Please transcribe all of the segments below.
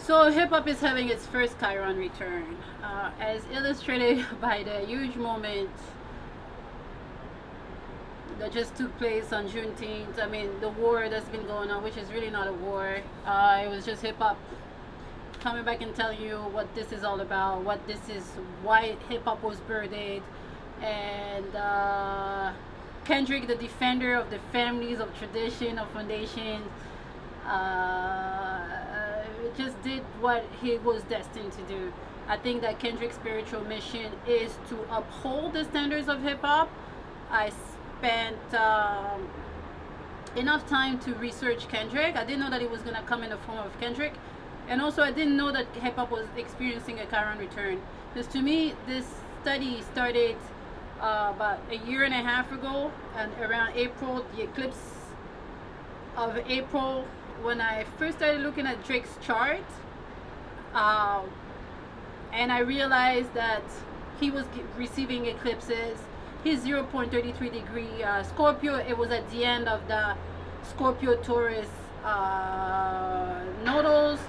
So hip hop is having its first Chiron return, as illustrated by the huge moment that just took place on Juneteenth. I mean, the war that's been going on, which is really not a war. It was just hip hop coming back and telling you what this is all about, what this is, why hip hop was birthed, and Kendrick, the defender of the families, of tradition, of foundations, just did what he was destined to do. I think that Kendrick's spiritual mission is to uphold the standards of hip hop. I spent enough time to research Kendrick. I didn't know that it was going to come in the form of Kendrick. And also, I didn't know that hip hop was experiencing a Chiron return. Because to me, this study started about a year and a half ago, and around April, the eclipse of April, when I first started looking at Drake's chart, and I realized that he was receiving eclipses. His 0.33 degree Scorpio, it was at the end of the Scorpio Taurus nodals.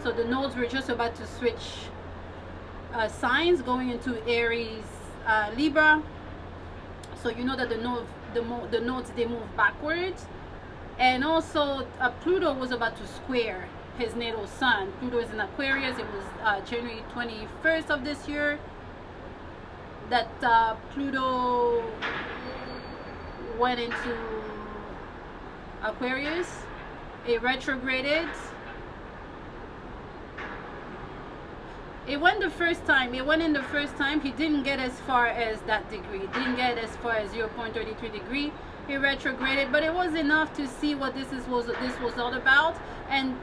So the nodes were just about to switch signs, going into Aries, Libra. So you know that the nodes, they move backwards. And also Pluto was about to square his natal sun. Pluto is in Aquarius. It was January 21st of this year that Pluto went into Aquarius. It retrograded. It went the first time. It went in the first time. He didn't get as far as that degree. Didn't get as far as 0.33 degree. He retrograded, but it was enough to see what this was all about. And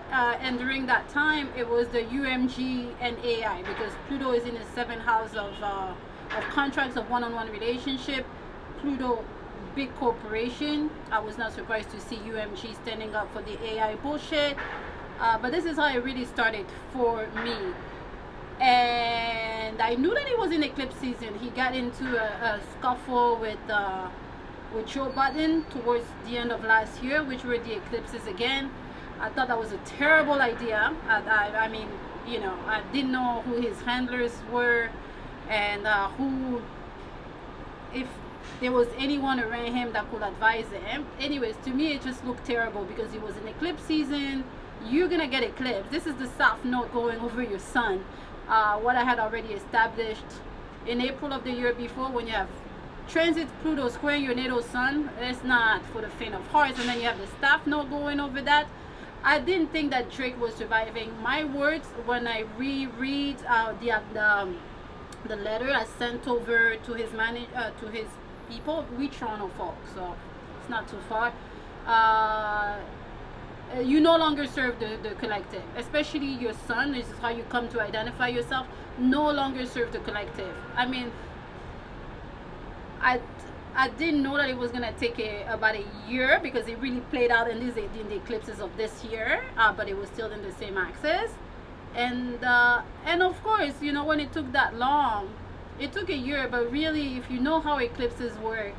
during that time, it was the UMG and AI, because Pluto is in the seventh house of contracts, of one-on-one relationship. Pluto, big corporation. I was not surprised to see UMG standing up for the AI bullshit. But this is how it really started for me. And I knew that it was in eclipse season. He got into a scuffle with Joe Biden towards the end of last year, which were the eclipses again. I thought that was a terrible idea. I mean, you know, I didn't know who his handlers were, and if there was anyone around him that could advise him. Anyways, to me, it just looked terrible because it was an eclipse season. You're gonna get eclipse. This is the south node going over your sun. What I had already established in April of the year before, when you have transit Pluto squaring your natal sun, it's not for the faint of heart. And then you have the staff node going over that. I didn't think that Drake was surviving. My words, when I reread the letter I sent over to his to his people, we Toronto folks, so it's not too far. You no longer serve the collective, especially your son. This is how you come to identify yourself. No longer serve the collective. I mean, I didn't know that it was gonna take about a year, because it really played out in the eclipses of this year, but it was still in the same axis. And of course, you know, when it took that long, it took a year. But really, if you know how eclipses work,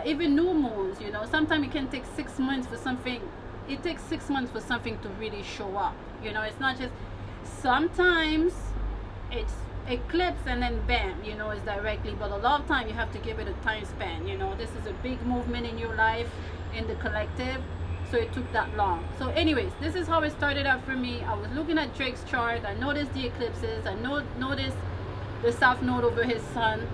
even new moons, you know, sometimes it can take 6 months for something. It takes 6 months for something to really show up. You know, it's not just, sometimes it's eclipse and then bam, you know, it's directly. But a lot of time you have to give it a time span. You know, this is a big movement in your life, in the collective, so it took that long. So anyways, this is how it started out for me. I was looking at Drake's chart. I noticed the eclipses. I noticed the south node over his sun,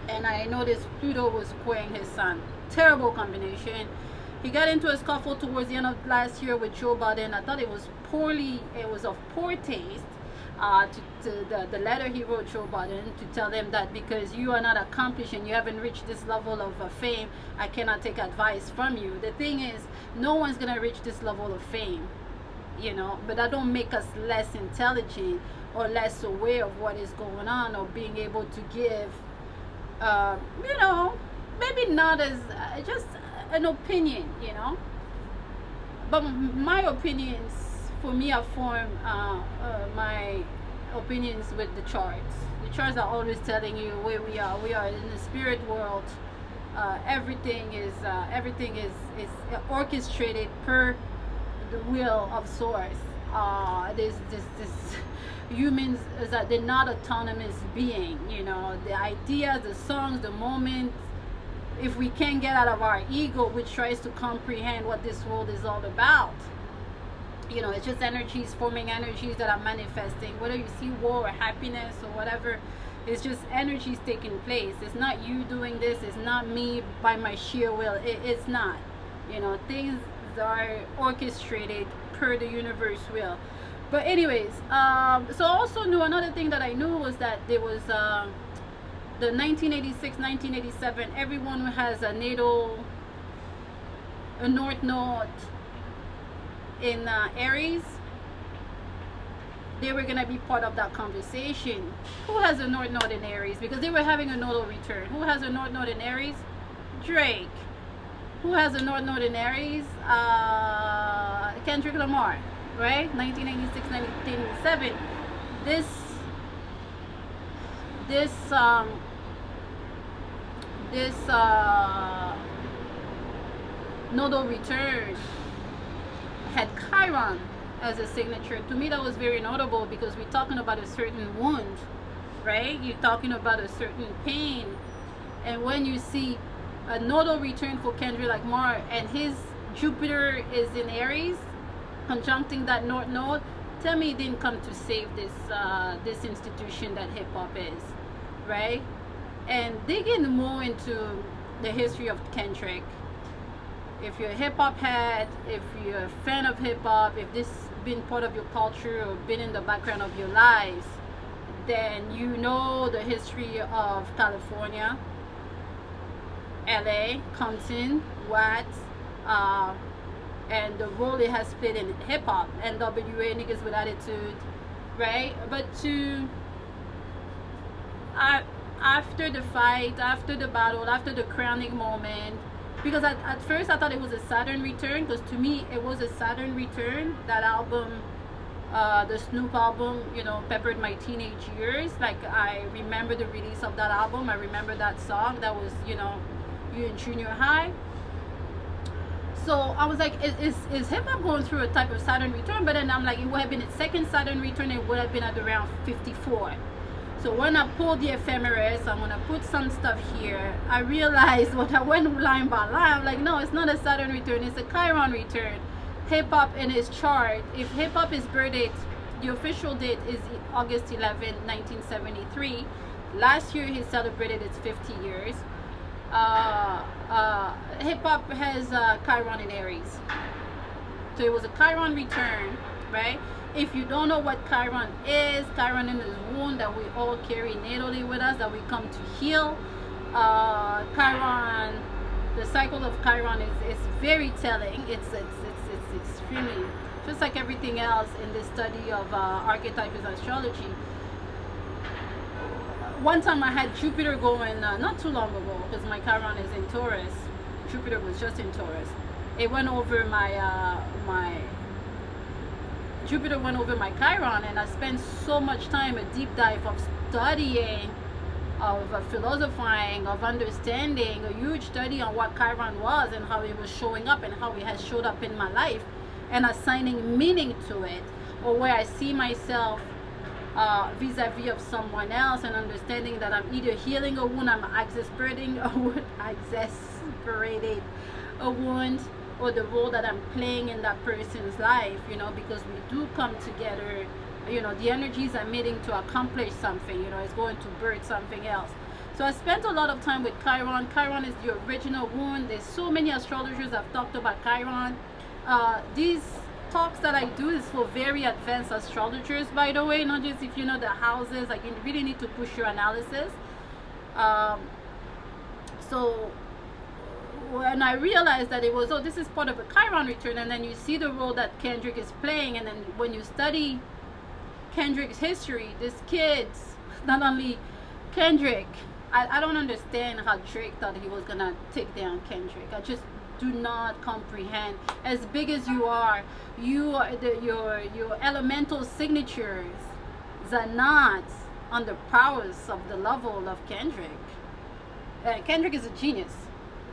and I noticed Pluto was squaring his sun. Terrible combination. He got into a scuffle towards the end of last year with Joe Biden. I thought it was of poor taste. The letter he wrote Joe Biden, to tell them that because you are not accomplished and you haven't reached this level of fame, I cannot take advice from you. The thing is, no one's gonna reach this level of fame, you know. But that don't make us less intelligent or less aware of what is going on, or being able to give, you know, maybe not as just an opinion, you know. But my opinions, for me, I form my opinions with the charts. The charts are always telling you where we are. We are in the spirit world. Everything is orchestrated per the will of source. this humans is that they're not autonomous being. You know, the ideas, the songs, the moments. If we can't get out of our ego, which tries to comprehend what this world is all about, you know, it's just energies, forming energies that are manifesting. Whether you see war or happiness or whatever, it's just energies taking place. It's not you doing this. It's not me by my sheer will. It's not. You know, things are orchestrated per the universe will. But anyways, so also knew another thing that I knew was that there was the 1986, 1987. Everyone who has a natal, a north node in Aries, they were gonna be part of that conversation. Who has a north node in Aries? Because they were having a nodal return. Who has a north node in Aries? Drake. Who has a north node in Aries? Kendrick Lamar, right? 1986, 1987. This nodal return had Chiron as a signature. To me, that was very notable because we're talking about a certain wound, right? You're talking about a certain pain. And when you see a nodal return for Kendrick Lamar and his Jupiter is in Aries, conjuncting that north node, tell me he didn't come to save this institution that hip hop is, right? And digging more into the history of Kendrick, if you're a hip hop head, if you're a fan of hip hop, if this been part of your culture or been in the background of your lives, then you know the history of California, LA, Compton, Watts, and the role it has played in hip hop, NWA, niggas with attitude, right? But after the fight, after the battle, after the crowning moment, because at first I thought it was a Saturn return, because to me it was a Saturn return. That album, the Snoop album, you know, peppered my teenage years. Like, I remember the release of that album. I remember that song. That was, you know, you in junior high. So I was like, is hip hop going through a type of Saturn return? But then I'm like, it would have been its second Saturn return. It would have been at around 54. So when I pulled the ephemeris, I'm gonna put some stuff here. I realized when I went line by line, I'm like, no, it's not a Saturn return, it's a Chiron return. Hip hop in his chart, if hip hop is birth date, the official date is August 11, 1973. Last year he celebrated its 50 years. Hip hop has Chiron in Aries. So it was a Chiron return, right? If you don't know what Chiron is this wound that we all carry natally with us, that we come to heal. Chiron, the cycle of Chiron is very telling. It's extremely, just like everything else in the study of archetypes and astrology. One time I had Jupiter going, not too long ago, because my Chiron is in Taurus. Jupiter was just in Taurus. It went over Jupiter went over my Chiron, and I spent so much time, a deep dive of studying, of philosophizing, of understanding, a huge study on what Chiron was and how it was showing up and how it has showed up in my life, and assigning meaning to it, or where I see myself vis-a-vis of someone else, and understanding that I'm either healing a wound, I'm exasperating a wound, or the role that I'm playing in that person's life, you know, because we do come together, you know, the energies are meeting to accomplish something, you know, it's going to birth something else. So I spent a lot of time with Chiron. Chiron is the original wound. There's so many astrologers have talked about Chiron. These talks that I do is for very advanced astrologers, by the way, not just if you know the houses. Like, you really need to push your analysis. So when I realized that it was, oh, this is part of a Chiron return, and then you see the role that Kendrick is playing, and then when you study Kendrick's history, this kid's, not only Kendrick, I don't understand how Drake thought he was gonna take down Kendrick. I just do not comprehend. As big as you are, your elemental signatures are not on the prowess of the level of Kendrick. Kendrick is a genius.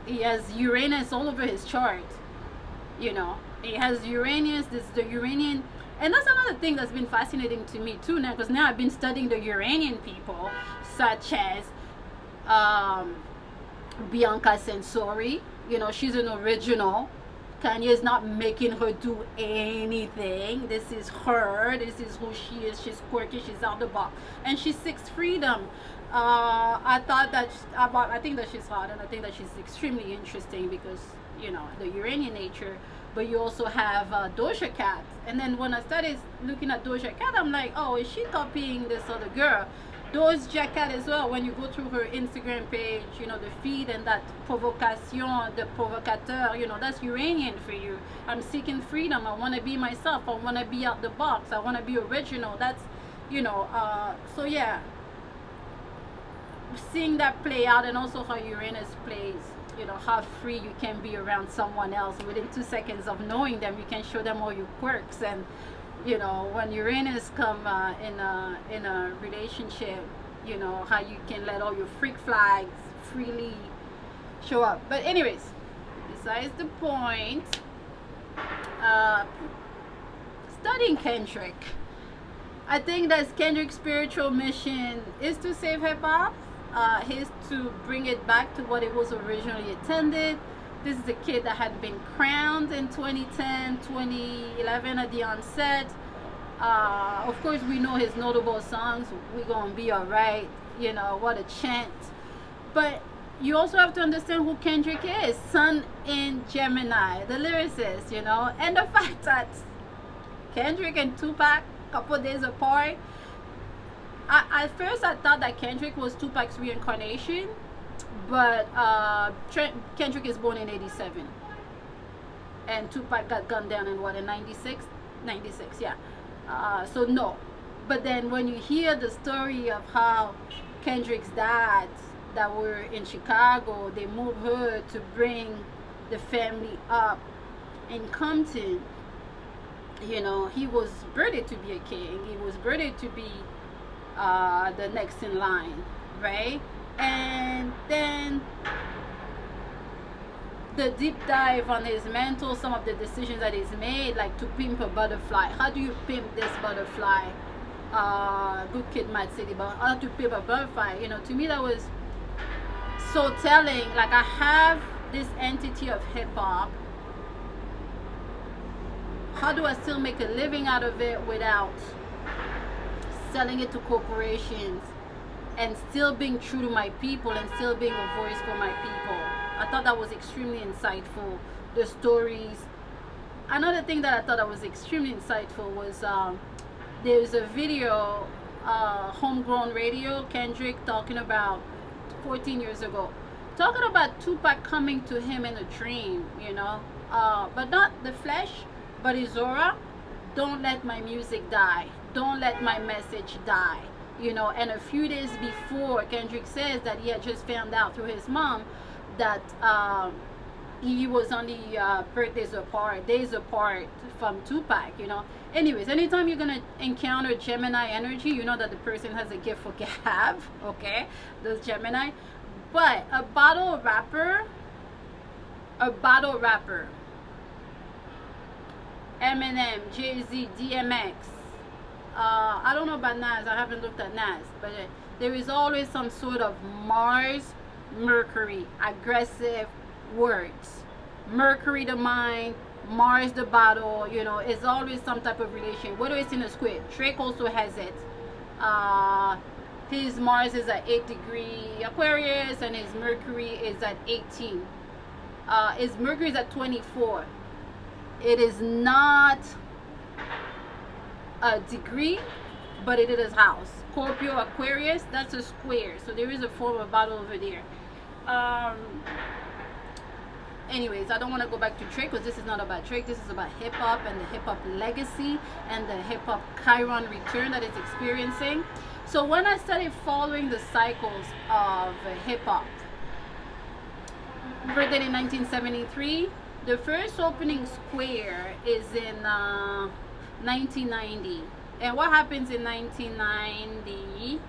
He has Uranus all over his chart. You know, he has Uranus. This is the Uranian And that's another thing that's been fascinating to me too now, because now I've been studying the Uranian people, such as Bianca Sensori. You know, she's an original. Kanye is not making her do anything. This is her. This is who she is. She's quirky. She's out the box, and she seeks freedom. I think that she's hot, and I think that she's extremely interesting because, you know, the Uranian nature. But you also have Doja Cat, and then when I started looking at Doja Cat, I'm like, oh, is she copying this other girl? Doja Cat as well. When you go through her Instagram page, you know, the feed and that provocation, the provocateur, you know, that's Uranian for you. I'm seeking freedom. I want to be myself. I want to be out the box. I want to be original. That's, you know, so yeah, seeing that play out, and also how Uranus plays, you know, how free you can be around someone else. Within 2 seconds of knowing them, you can show them all your quirks. And you know, when Uranus come in a relationship, you know, how you can let all your freak flags freely show up. But anyways, besides the point, studying Kendrick, I think that Kendrick's spiritual mission is to save hip-hop. His to bring it back to what it was originally intended. This is a kid that had been crowned in 2010, 2011 at the onset. Of course, we know his notable songs. "We Gonna Be Alright," you know, what a chant. But you also have to understand who Kendrick is. Sun in Gemini, the lyricist, you know. And the fact that Kendrick and Tupac, a couple days apart. At first, I thought that Kendrick was Tupac's reincarnation. But Kendrick is born in 87. And Tupac got gunned down in what, in 96? 96, yeah. So no. But then when you hear the story of how Kendrick's dad, that were in Chicago, they moved her to bring the family up in Compton. You know, he was birthed to be a king. He was birthed to be the next in line, right? And then the deep dive on his mental, some of the decisions that he's made, like to pimp a butterfly. How do you pimp this butterfly? Good kid might say, but how to pimp a butterfly? You know, to me that was so telling. Like, I have this entity of hip hop. How do I still make a living out of it without selling it to corporations? And still being true to my people, and still being a voice for my people. I thought that was extremely insightful. The stories. Another thing that I thought that was extremely insightful was there's a video, Homegrown Radio, Kendrick talking about 14 years ago, talking about Tupac coming to him in a dream, you know, but not the flesh, but his aura. Don't let my music die. Don't let my message die. You know, and a few days before, Kendrick says that he had just found out through his mom that he was only days apart from Tupac, you know. Anyways, anytime you're going to encounter Gemini energy, you know that the person has a gift for gab, okay? Those Gemini. But a battle rapper, Eminem, Jay-Z, DMX, I don't know about Nas. I haven't looked at Nas, but there is always some sort of Mars, Mercury, aggressive words. Mercury the mind, Mars the battle. You know, it's always some type of relation. Whether it's in a squid, Drake also has it. His Mars is at 8° Aquarius, and his Mercury is at 18. His Mercury is at 24. It is not a degree, but it is his house. Scorpio, Aquarius, that's a square. So there is a form of battle over there. Anyways, I don't want to go back to Drake, because this is not about Drake. This is about hip hop and the hip hop legacy and the hip hop Chiron return that it's experiencing. So when I started following the cycles of hip hop, birthed in 1973, the first opening square is in 1990. And what happens in 1990?